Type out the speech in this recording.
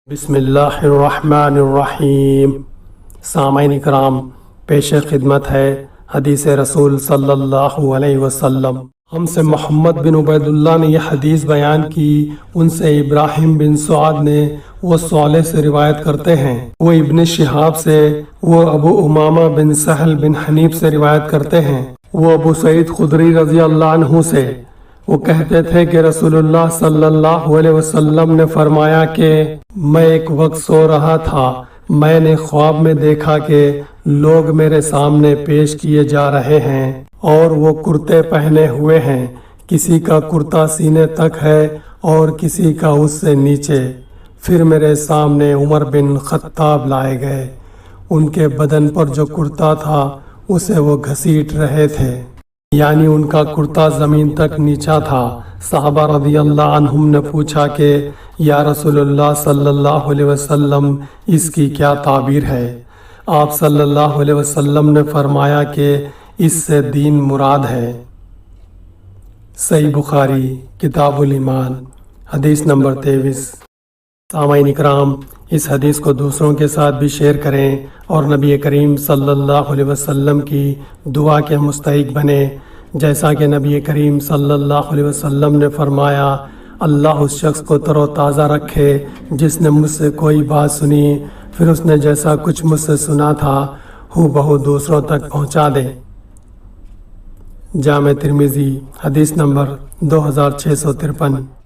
بسم اللہ الرحمن الرحیم۔ سامعین اکرام، پیش خدمت ہے حدیث رسول صلی اللہ علیہ وسلم۔ ہم سے محمد بن عبید اللہ نے یہ حدیث بیان کی، ان سے ابراہیم بن سعد نے، وہ صالح سے روایت کرتے ہیں، وہ ابن شہاب سے، وہ ابو امامہ بن سہل بن حنیف سے روایت کرتے ہیں، وہ ابو سعید خدری رضی اللہ عنہ سے، وہ کہتے تھے کہ رسول اللہ صلی اللہ علیہ وسلم نے فرمایا کہ میں ایک وقت سو رہا تھا، میں نے خواب میں دیکھا کہ لوگ میرے سامنے پیش کیے جا رہے ہیں اور وہ کرتے پہنے ہوئے ہیں، کسی کا کرتا سینے تک ہے اور کسی کا اس سے نیچے۔ پھر میرے سامنے عمر بن خطاب لائے گئے، ان کے بدن پر جو کرتا تھا اسے وہ گھسیٹ رہے تھے، یعنی ان کا کرتا زمین تک نیچا تھا۔ صحابہ رضی اللہ عنہم نے پوچھا کہ یا رسول اللہ صلی اللہ علیہ وسلم، اس کی کیا تعبیر ہے؟ آپ صلی اللہ علیہ وسلم نے فرمایا کہ اس سے دین مراد ہے۔ صحیح بخاری کتاب الایمان حدیث نمبر 23۔ سامعین اکرام، اس حدیث کو دوسروں کے ساتھ بھی شیئر کریں اور نبی کریم صلی اللہ علیہ وسلم کی دعا کے مستحق بنیں، جیسا کہ نبی کریم صلی اللہ علیہ وسلم نے فرمایا، اللہ اس شخص کو تر و تازہ رکھے جس نے مجھ سے کوئی بات سنی، پھر اس نے جیسا کچھ مجھ سے سنا تھا ہو بہو دوسروں تک پہنچا دے۔ جامع ترمذی حدیث نمبر 2653۔